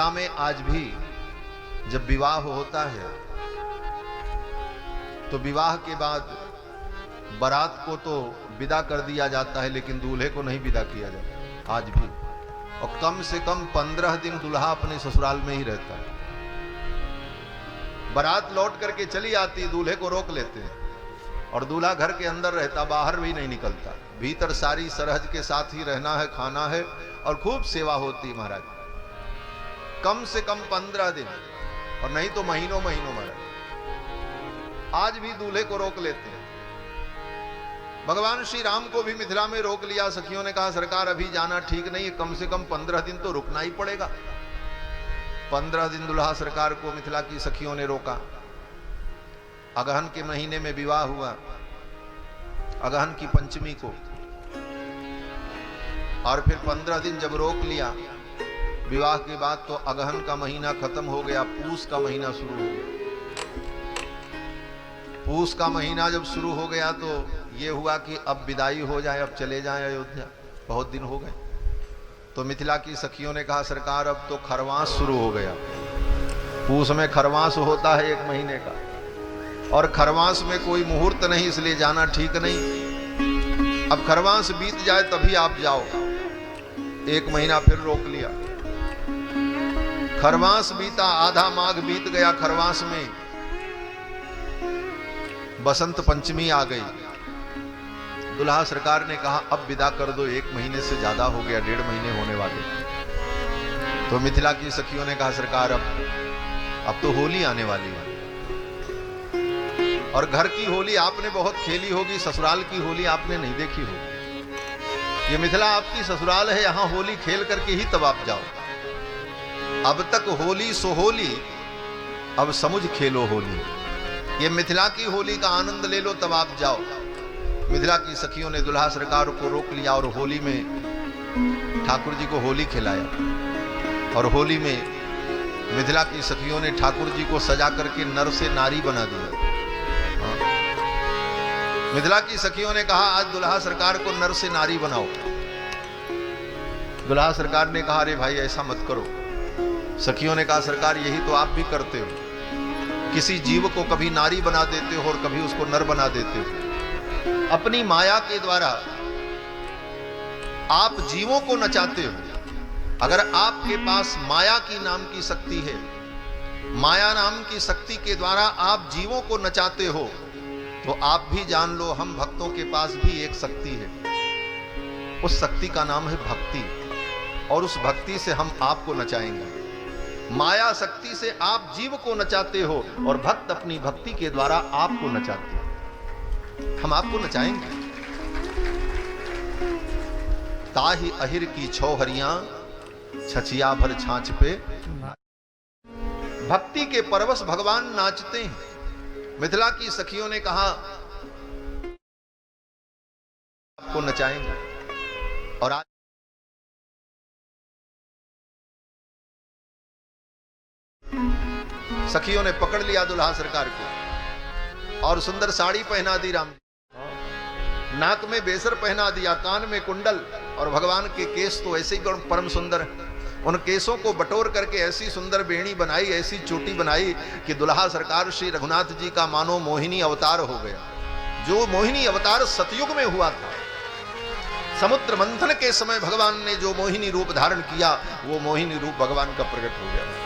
मिथिला में आज भी जब विवाह होता है तो विवाह के बाद बारात को तो विदा कर दिया जाता है, लेकिन दूल्हे को नहीं विदा किया जाता आज भी। और कम से कम 15 दिन दूल्हा अपने ससुराल में ही रहता है। बारात लौट करके चली आती, दूल्हे को रोक लेते हैं और दूल्हा घर के अंदर रहता, बाहर भी नहीं निकलता। भीतर सारी सरहज के साथ ही रहना है, खाना है और खूब सेवा होती महाराज। कम से कम 15 दिन और नहीं तो महीनों महीनों महाराज। आज भी दूल्हे को रोक लेते हैं। भगवान श्री राम को भी मिथिला में रोक लिया। सखियों ने कहा सरकार अभी जाना ठीक नहीं है, कम से कम 15 दिन तो रुकना ही पड़ेगा। 15 दिन दुल्हा सरकार को मिथिला की सखियों ने रोका। अगहन के महीने में विवाह हुआ, अगहन की पंचमी को, और फिर 15 दिन जब रोक लिया विवाह के बाद तो अगहन का महीना खत्म हो गया, पूस का महीना शुरू हो गया। पूस का महीना जब शुरू हो गया तो ये हुआ कि अब विदाई हो जाए, अब चले जाएं अयोध्या, बहुत दिन हो गए। तो मिथिला की सखियों ने कहा सरकार अब तो खरवास शुरू हो गया। पूस में खरवास होता है 1 महीने का, और खरवास में कोई मुहूर्त नहीं, इसलिए जाना ठीक नहीं। अब खरवास बीत जाए तभी आप जाओ। 1 महीना फिर रोक लिया। खरवास बीता, आधा माघ बीत गया। खरवास में बसंत पंचमी आ गई। दुल्हा सरकार ने कहा अब विदा कर दो, 1 महीने से ज्यादा हो गया, 1.5 महीने होने वाले। तो मिथिला की सखियों ने कहा सरकार अब तो होली आने वाली है, और घर की होली आपने बहुत खेली होगी, ससुराल की होली आपने नहीं देखी होगी। ये मिथिला आपकी ससुराल है, यहां होली खेल करके ही तब आप जाओ। अब तक होली सो होली, अब समुझ खेलो होली। ये मिथिला की होली का आनंद ले लो तब आप जाओ। मिथिला की सखियों ने दुल्हा सरकार को रोक लिया और होली में ठाकुर जी को होली खिलाया। और होली में मिथिला की सखियों ने ठाकुर जी को सजा करके नर से नारी बना दिया। मिथिला की सखियों ने कहा आज दुल्हा सरकार को नर से नारी बनाओ। दुल्हा सरकार ने कहा अरे भाई ऐसा मत करो। सखियों ने कहा सरकार यही तो आप भी करते हो, किसी जीव को कभी नारी बना देते हो और कभी उसको नर बना देते हो। अपनी माया के द्वारा आप जीवों को नचाते हो। अगर आपके पास माया की नाम की शक्ति है, माया नाम की शक्ति के द्वारा आप जीवों को नचाते हो, तो आप भी जान लो हम भक्तों के पास भी एक शक्ति है। उस शक्ति का नाम है भक्ति, और उस भक्ति से हम आपको नचाएंगे। माया शक्ति से आप जीव को नचाते हो और भक्त अपनी भक्ति के द्वारा आपको नचाते हो। हम आपको नचाएंगे। ताहि अहिर की छौहरियां छछिया भर छाछ पे। भक्ति के परवश भगवान नाचते हैं। मिथिला की सखियों ने कहा आपको नचाएंगे। और आज सखियों ने पकड़ लिया दुल्हा सरकार को और सुंदर साड़ी पहना दी राम जी। नाक में बेसर पहना दिया, कान में कुंडल, और भगवान के केस तो ऐसे ही परम सुंदर है। उन केसों को बटोर करके ऐसी सुंदर बेणी बनाई, ऐसी चोटी बनाई कि दुल्हा सरकार श्री रघुनाथ जी का मानो मोहिनी अवतार हो गया। जो मोहिनी अवतार सतयुग में हुआ था, समुद्र मंथन के समय भगवान ने जो मोहिनी रूप धारण किया, वो मोहिनी रूप भगवान का प्रकट हो गया।